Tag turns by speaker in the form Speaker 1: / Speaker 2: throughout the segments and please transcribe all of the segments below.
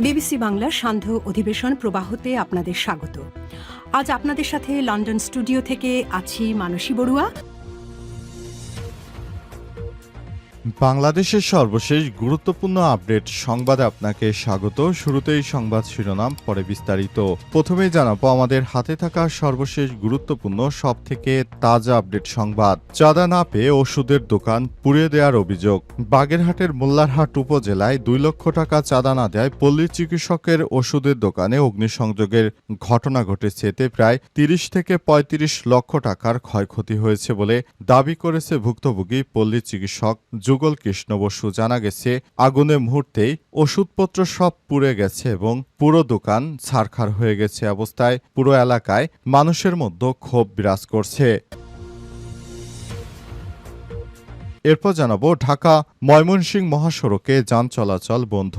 Speaker 1: BBC বাংলার সান্ধ্য অধিবেশন প্রবাহতে আপনাদের স্বাগত। আজ আপনাদের সাথে লন্ডন স্টুডিও থেকে আছি মানসী বড়ুয়া।
Speaker 2: বাংলাদেশের সর্বশেষ গুরুত্বপূর্ণ আপডেট সংবাদে আপনাকে স্বাগত। শুরুতেই সংবাদ শিরোনাম, পরে বিস্তারিত। প্রথমেই জানাবো আমাদের হাতে থাকা সর্বশেষ গুরুত্বপূর্ণ সবথেকে তাজা আপডেট সংবাদ। চাঁদা না পেয়ে ওষুধের দোকান পুড়িয়ে দেওয়ার অভিযোগ। বাগেরহাটের মোল্লারহাট উপজেলায় 2 লক্ষ টাকা চাঁদা না দেয় পল্লী চিকিৎসকের ওষুধের দোকানে অগ্নিসংযোগের ঘটনা ঘটেছে। এতে প্রায় 30 থেকে 35 লক্ষ টাকার ক্ষয়ক্ষতি হয়েছে বলে দাবি করেছে ভুক্তভোগী পল্লী চিকিৎসক যুগল কৃষ্ণ বসু। জানা গেছে, আগুনে মুহূর্তেই ওষুধপত্র সব পুড়ে গেছে এবং পুরো দোকান ছারখার হয়ে গেছে। অবস্থায় পুরো এলাকায় মানুষের মধ্যে ক্ষোভ বিরাজ করছে। এরপর জানাবো ঢাকা ময়মনসিংহ মহাসড়কে যান চলাচল বন্ধ।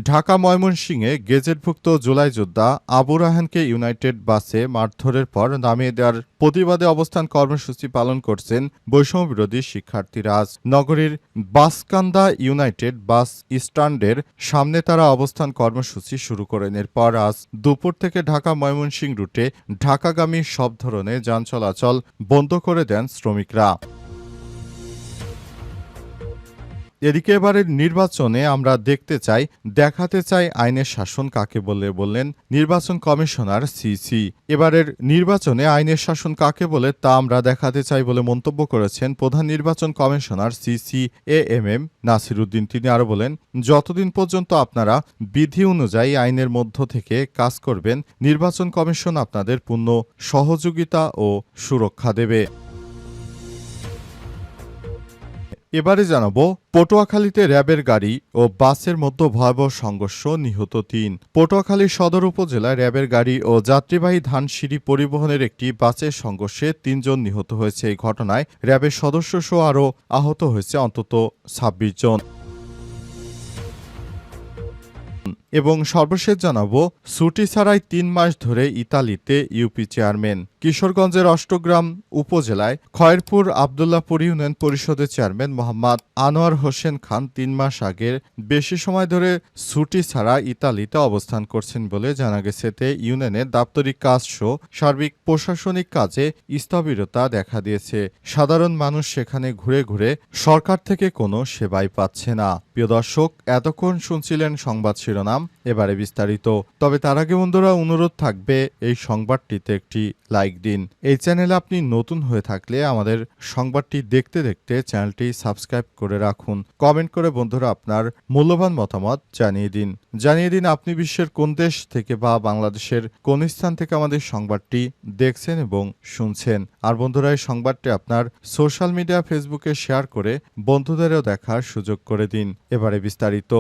Speaker 2: ঢাকা ময়মনসিংহে গেজেটভুক্ত জুলাই যোদ্ধা আবু রাহানকে ইউনাইটেড বাসে মারধরের পর নামিয়ে দেওয়ার প্রতিবাদে অবস্থান কর্মসূচি পালন করছেন বৈষম্য বিরোধী শিক্ষার্থীরা। আজ নগরীর বাসকান্দা ইউনাইটেড বাস স্ট্যান্ডের সামনে তারা অবস্থান কর্মসূচি শুরু করেন। এরপর আজ দুপুর থেকে ঢাকা ময়মনসিংহ রুটে ঢাকাগামী সব ধরনের যান চলাচল বন্ধ করে দেন শ্রমিকরা। এদিকে এবারের নির্বাচনে আমরা দেখাতে চাই আইনের শাসন কাকে বললেন নির্বাচন কমিশনার সিসি। এবারের নির্বাচনে আইনের শাসন কাকে বলে তা আমরা দেখাতে চাই বলে মন্তব্য করেছেন প্রধান নির্বাচন কমিশনার সিসি এএমএম নাসিরউদ্দিন। তিনি আরও বলেন, যতদিন পর্যন্ত আপনারা বিধি অনুযায়ী আইনের মধ্য থেকে কাজ করবেন, নির্বাচন কমিশন আপনাদের পূর্ণ সহযোগিতা ও সুরক্ষা দেবে। এবারে জানাবো পটুয়াখালীতে র্যাবের গাড়ি ও বাসের মধ্যে ভয়াবহ সংঘর্ষ, নিহত 3। পটুয়াখালী সদর উপজেলায় র্যাবের গাড়ি ও যাত্রীবাহী ধানসিঁড়ি পরিবহনের একটি বাসের সংঘর্ষে 3 জন নিহত হয়েছে। এই ঘটনায় র্যাবের সদস্যসহ আরও আহত হয়েছে অন্তত 26 জন। এবং সর্বশেষ জানাবো ছুটি ছাড়াই 3 মাস ধরে ইতালিতে ইউপি চেয়ারম্যান। কিশোরগঞ্জের অষ্টগ্রাম উপজেলায় খয়েরপুর আবদুল্লাপুর ইউনিয়ন পরিষদের চেয়ারম্যান মোহাম্মদ আনোয়ার হোসেন খান 3 মাস আগের বেশি সময় ধরে ছুটি ছাড়া ইতালিতে অবস্থান করছেন বলে জানা গেছে। এতে ইউনিয়নের দাপ্তরিক কাজ সহ সার্বিক প্রশাসনিক কাজে স্থবিরতা দেখা দিয়েছে। সাধারণ মানুষ সেখানে ঘুরে ঘুরে সরকার থেকে কোনো সেবাই পাচ্ছে না। প্রিয় দর্শক, এতক্ষণ শুনছিলেন সংবাদ শিরোনাম, এবারে বিস্তারিত। তবে তার আগে বন্ধুরা অনুরোধ থাকবে এই সংবাদটিতে একটি লাইক দিন। এই চ্যানেলে আপনি নতুন হয়ে থাকলে আমাদের সংবাদটি দেখতে দেখতে চ্যানেলটি সাবস্ক্রাইব করে রাখুন। কমেন্ট করে বন্ধুরা আপনার মূল্যবান মতামত জানিয়ে দিন আপনি বিশ্বের কোন দেশ থেকে বা বাংলাদেশের কোন স্থান থেকে আমাদের সংবাদটি দেখছেন এবং শুনছেন। আর বন্ধুরা, এই সংবাদটি আপনার সোশ্যাল মিডিয়া ফেসবুকে শেয়ার করে বন্ধুদেরও দেখার সুযোগ করে দিন। এবারে বিস্তারিত।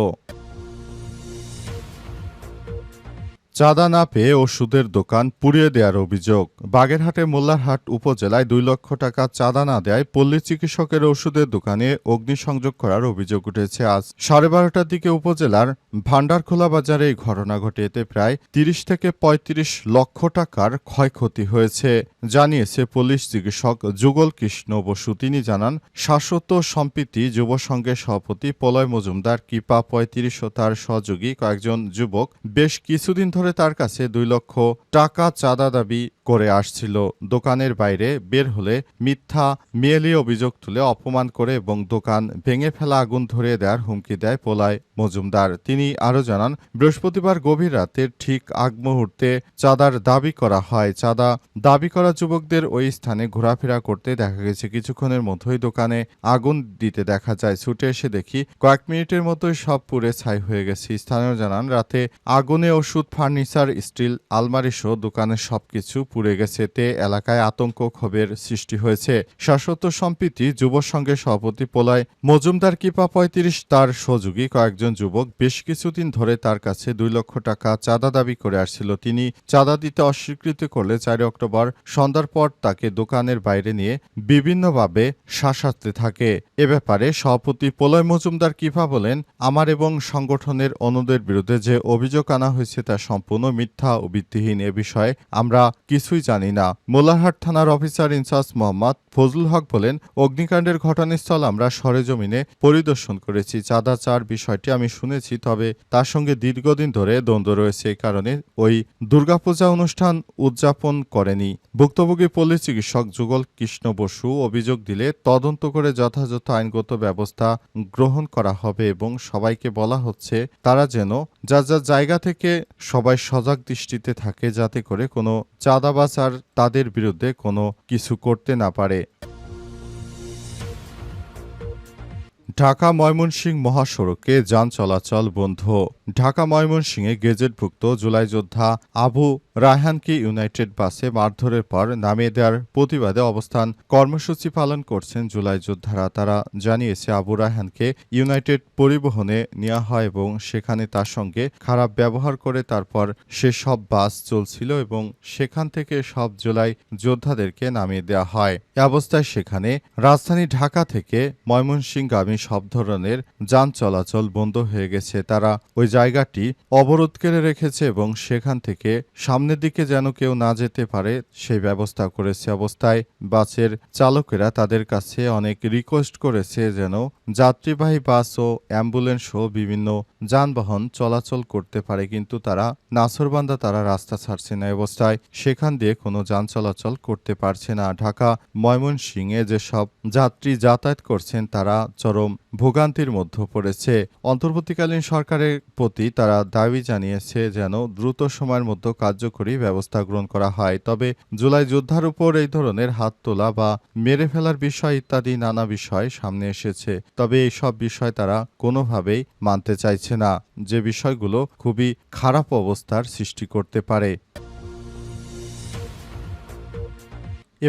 Speaker 2: চাঁদা না পেয়ে ওষুধের দোকান পুড়িয়ে দেওয়ার অভিযোগ। বাগেরহাটের মোল্লারহাট উপজেলায় 2 লক্ষ টাকা চাঁদা না দেয় পল্লী চিকিৎসকের ওষুধের দোকানে অগ্নিসংযোগ করার অভিযোগ উঠেছে। আজ 12:30টার দিকে উপজেলার ভান্ডারখোলা বাজারে এই ঘটনা ঘটে। এতে প্রায় 30 থেকে 35 লক্ষ টাকার ক্ষয়ক্ষতি হয়েছে জানিয়েছে পুলিশ চিকিৎসক যুগল কৃষ্ণ বসু। তিনি জানান, শাশ্বত সম্প্রীতি যুব সংঘের সভাপতি প্রলয় মজুমদার, কিপা 35 ও তার সহযোগী কয়েকজন যুবক বেশ কিছুদিন ধরে তার কাছে 2 লক্ষ টাকা চাঁদা দাবি করে আসছিল। দোকানের বাইরে বের হলে মিথ্যা মেয়েলি অভিযোগ তুলে অপমান করে এবং দোকান ভেঙে ফেলা, আগুন ধরিয়ে দেওয়ার হুমকি দেয় প্রলয় মজুমদার। তিনি আরও জানান, বৃহস্পতিবার গভীর রাতের ঠিক আগ মুহূর্তে চাঁদার দাবি করা হয়। চাঁদা দাবি করা যুবকদের ওই স্থানে ঘোরাফেরা করতে দেখা গেছে। কিছুক্ষণের মধ্যেই দোকানে আগুন দিতে দেখা যায়। ছুটে এসে দেখি কয়েক মিনিটের মতোই সব পুড়ে ছাই হয়ে গেছে। স্থানীয় জানান, রাতে আগুনে ওষুধ, ফার্নিচার, স্টিল আলমারি সহ দোকানের সবকিছু পুড়ে গেছে। এতে এলাকায় আতঙ্ক, ক্ষোভের সৃষ্টি হয়েছে। শাশ্বত সম্প্রীতি যুব সংঘের সভাপতি প্রলয় মজুমদার, কিপা 35, তার সহযোগী কয়েকজন যুবক বেশ কিছুদিন ধরে তার কাছে 2 লক্ষ টাকা চাঁদা দাবি করে আসছিল। তিনি চাঁদা দিতে অস্বীকৃতি করলে 4 অক্টোবর সন্ধ্যার পর তাকে দোকানের বাইরে নিয়ে বিভিন্নভাবে শাসাতে থাকে। এ ব্যাপারে সভাপতি প্রলয় মজুমদার কিপা বলেন, আমার এবং সংগঠনের অন্যদের বিরুদ্ধে যে অভিযোগ আনা হয়েছে তা সম্পূর্ণ মিথ্যা ও ভিত্তিহীন। এ বিষয়ে আমরা কিছু কিছুই জানি না। মোল্লারহাট থানার অফিসার ইনচার্জ মোহাম্মদ ফজলুল হক বলেন, অগ্নিকাণ্ডের ঘটনাস্থল আমরা সরেজমিনে পরিদর্শন করেছি। চাঁদা চাওয়ার বিষয়টি আমি শুনেছি, তবে তার সঙ্গে দীর্ঘদিন ধরে দ্বন্দ্ব রয়েছে। এই কারণে ওই দুর্গাপূজা অনুষ্ঠান উদযাপন করেনি। ভুক্তভোগী পল্লী চিকিৎসক যুগল কৃষ্ণ বসু অভিযোগ দিলে তদন্ত করে যথাযথ আইনগত ব্যবস্থা গ্রহণ করা হবে এবং সবাইকে বলা হচ্ছে তারা যেন যার যার জায়গা থেকে সবাই সজাগ দৃষ্টিতে থাকে, যাতে করে কোনো চাঁদাবাজ আর তাদের বিরুদ্ধে কোনো কিছু করতে না পারে। ঢাকা ময়মনসিংহ মহাসড়কে যান চলাচল বন্ধ। ঢাকা ময়মনসিংহে গেজেটভুক্ত জুলাই যোদ্ধা আবু রায়হানকে ইউনাইটেড বাসে মারধরের পর নামিয়ে দেওয়ার প্রতিবাদে অবস্থান কর্মসূচি পালন করছেন জুলাই যোদ্ধারা। তারা জানিয়েছে, আবু রায়হানকে ইউনাইটেড পরিবহনে নেওয়া হয় এবং সেখানে তার সঙ্গে খারাপ ব্যবহার করে তারপর সে সব বাস চলছিল এবং সেখান থেকে সব জুলাই যোদ্ধাদেরকে নামিয়ে দেওয়া হয়। এ অবস্থায় সেখানে রাজধানী ঢাকা থেকে ময়মনসিংহগামী সব ধরনের যান চলাচল বন্ধ হয়ে গেছে। তারা ওই জায়গাটি অবরোধ করে রেখেছে এবং সেখান থেকে সামনের দিকে যেন কেউ না যেতে পারে সেই ব্যবস্থা করেছে। অবস্থায় বাসের চালকেরা তাদের কাছে অনেক রিকোয়েস্ট করেছে যেন যাত্রীবাহী বাস ও অ্যাম্বুলেন্স সহ বিভিন্ন যানবাহন চলাচল করতে পারে, কিন্তু তারা নাছোড়বান্দা, তারা রাস্তা ছাড়ছে না। অবস্থায় সেখান দিয়ে কোনো যান চলাচল করতে পারছে না। ঢাকা ময়মনসিংহে যেসব যাত্রী যাতায়াত করছেন তারা চরম ভোগান্তির মধ্যে পড়েছে। অন্তর্বর্তীকালীন সরকারের প্রতি তারা দাবি জানিয়েছে যেন দ্রুত সময়ের মধ্যে কার্যকরী ব্যবস্থা গ্রহণ করা হয়। তবে জুলাই যোদ্ধার উপর এই ধরনের হাত তোলা বা মেরে ফেলার বিষয় ইত্যাদি নানা বিষয় সামনে এসেছে। তবে এই সব বিষয় তারা কোনোভাবেই মানতে চাইছে না, যে বিষয়গুলো খুবই খারাপ অবস্থার সৃষ্টি করতে পারে।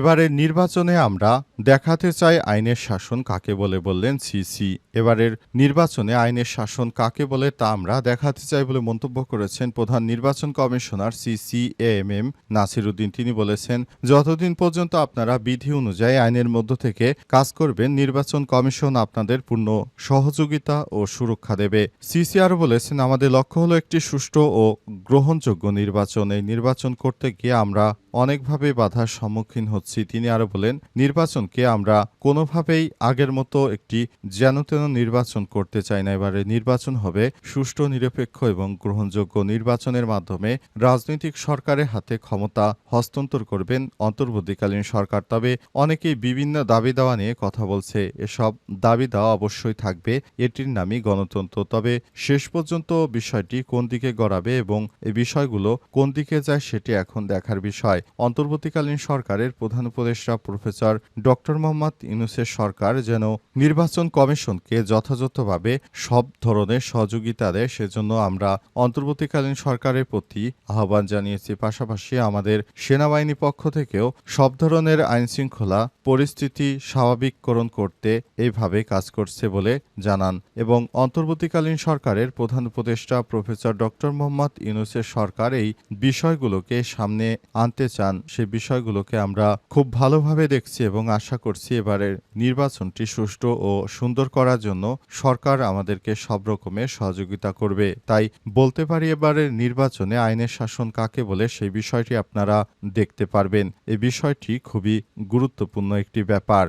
Speaker 2: এবারের নির্বাচনে আমরা দেখাতে চাই আইনের শাসন কাকে বলে, বললেন সিসি। এবারের নির্বাচনে আইনের শাসন কাকে বলে তা আমরা দেখাতে চাই বলে মন্তব্য করেছেন প্রধান নির্বাচন কমিশনার সিসিএএমএম নাসির উদ্দিন। তিনি বলেছেন, যতদিন পর্যন্ত আপনারা বিধি অনুযায়ী আইনের মধ্য থেকে কাজ করবেন, নির্বাচন কমিশন আপনাদের পূর্ণ সহযোগিতা ও সুরক্ষা দেবে। সিসি আরও বলেছেন, আমাদের লক্ষ্য হলো একটি সুষ্ঠু ও গ্রহণযোগ্য নির্বাচন। এই নির্বাচন করতে গিয়ে আমরা অনেকভাবে বাধার সম্মুখীন হচ্ছি। তিনি আরো বলেন, নির্বাচনকে আমরা কোনোভাবেই আগের মতো একটি যেন-তেন নির্বাচন করতে চাই না। এবারে নির্বাচন হবে সুষ্ঠু, নিরপেক্ষ এবং গ্রহণযোগ্য। নির্বাচনের মাধ্যমে রাজনৈতিক সরকারের হাতে ক্ষমতা হস্তান্তর করবেন অন্তর্বর্তীকালীন সরকার। তবে অনেকেই বিভিন্ন দাবি দাওয়া নিয়ে কথা বলছে। এসব দাবি দাওয়া অবশ্যই থাকবে, এটির নামই গণতন্ত্র। তবে শেষ পর্যন্ত বিষয়টি কোন দিকে গড়াবে এবং এই বিষয়গুলো কোন দিকে যায় সেটি এখন দেখার বিষয়। অন্তর্বর্তীকালীন সরকারের প্রধান উপদেষ্টা প্রফেসর ডক্টর মোহাম্মদ ইউনূসের সরকার যেন নির্বাচন কমিশনকে যথাযথভাবে সব ধরনের সহযোগিতা দেয়, সেজন্য আমরা অন্তর্বর্তীকালীন সরকারের প্রতি আহ্বান জানিয়েছি। পাশাপাশি আমাদের সেনাবাহিনী পক্ষ থেকেও সব ধরনের আইনশৃঙ্খলা পরিস্থিতি স্বাভাবিককরণ করতে এইভাবে কাজ করছে বলে জানান। এবং অন্তর্বর্তীকালীন সরকারের প্রধান উপদেষ্টা প্রফেসর ডক্টর মোহাম্মদ ইউনূসের সরকার এই বিষয়গুলোকে সামনে আনতে চান, সে বিষয়গুলোকে আমরা খুব ভালোভাবে দেখছি এবং আশা করছি এবারের নির্বাচনটি সুষ্ঠু ও সুন্দর করার জন্য সরকার আমাদেরকে সব রকমের সহযোগিতা করবে। তাই বলতে পারি, এবারের নির্বাচনে আইনের শাসন কাকে বলে সেই বিষয়টি আপনারা দেখতে পারবেন। এই বিষয়টি খুবই গুরুত্বপূর্ণ একটি ব্যাপার।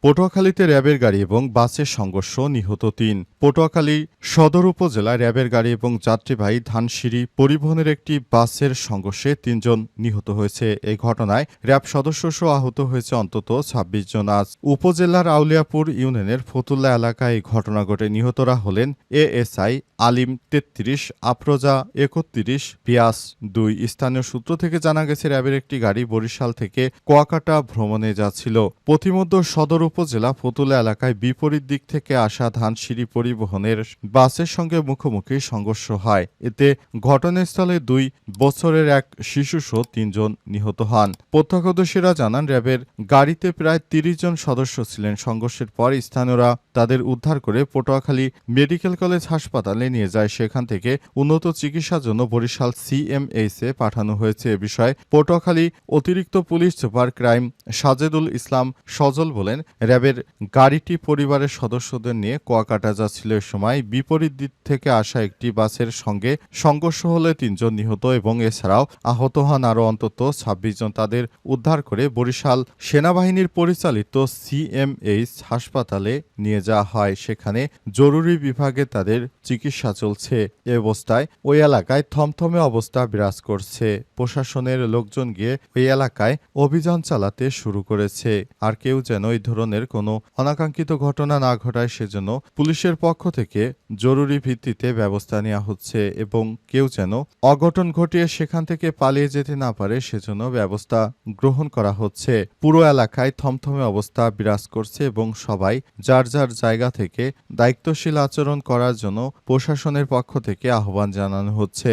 Speaker 2: পটুয়াখালীতে র্যাবের গাড়ি এবং বাসের সংঘর্ষ, নিহত ৩। পটুয়াখালী সদর উপজেলায় র্যাবের গাড়ি এবং যাত্রীবাহী ধানসিঁড়ি পরিবহনের একটি বাসের সংঘর্ষে ৩ জন নিহত হয়েছে। এই ঘটনায় র্যাব সদস্যসহ আহত হয়েছে অন্তত ২৬ জন। আজ উপজেলার আউলিয়াপুর ইউনিয়নের ফতুল্লা এলাকায় এই ঘটনা ঘটে। নিহতরা হলেন এএসআই আলিম ৩৩, আফরোজা ৩১, পিয়াস ২। স্থানীয় সূত্র থেকে জানা গেছে, র্যাবের একটি গাড়ি বরিশাল থেকে কুয়াকাটা ভ্রমণে যাচ্ছিল। পথিমধ্যে সদর উপজেলা ফতুল্লা এলাকায় বিপরীত দিক থেকে আসা ধানসিঁড়ি পরিবহনের বাসের সঙ্গে মুখোমুখি সংঘর্ষ হয়। এতে ঘটনাস্থলে ২ বছরের এক শিশুসহ ৩ জন নিহত হন। প্রত্যক্ষদর্শীরা জানান, র্যাবের গাড়িতে প্রায় ৩০ জন সদস্য ছিলেন। সংঘর্ষের পর স্থানীয়রা তাদের উদ্ধার করে পটুয়াখালী মেডিকেল কলেজ হাসপাতালে নিয়ে যায়। সেখান থেকে উন্নত চিকিৎসার জন্য বরিশাল সিএমএইচে পাঠানো হয়েছে। এ বিষয়ে পটুয়াখালী অতিরিক্ত পুলিশ সুপার ক্রাইম সাজেদুল ইসলাম সজল বলেন, র্যাবের গাড়িটি পরিবারের সদস্যদের নিয়ে কুয়াকাটা যাচ্ছিল। এ সময় বিপরীত দিক থেকে আসা একটি বাসের সঙ্গে সংঘর্ষ হলে ৩ জন নিহত এবং এছাড়াও আহত হন আরও অন্তত ২৬ জন। তাদের উদ্ধার করে বরিশাল সেনাবাহিনীর পরিচালিত সিএমএইচ হাসপাতালে নিয়ে যাওয়া হয়। সেখানে জরুরি বিভাগে তাদের চিকিৎসা চলছে। এ অবস্থায় ওই এলাকায় থমথমে অবস্থা বিরাজ করছে। প্রশাসনের লোকজন গিয়ে ওই এলাকায় অভিযান চালাতে শুরু করেছে। আর কেউ যেন এই ধরনের কোনো অনাকাঙ্ক্ষিত ঘটনা না ঘটায় সেজন্য পুলিশের পক্ষ থেকে জরুরি ভিত্তিতে ব্যবস্থা নেওয়া হচ্ছে এবং কেউ যেন অঘটন ঘটিয়ে সেখান থেকে পালিয়ে যেতে না পারে সেজন্য ব্যবস্থা গ্রহণ করা হচ্ছে। পুরো এলাকায় থমথমে অবস্থা বিরাজ করছে এবং সবাই যার যার জায়গা থেকে দায়িত্বশীল আচরণ করার জন্য প্রশাসনের পক্ষ থেকে আহ্বান জানানো হচ্ছে।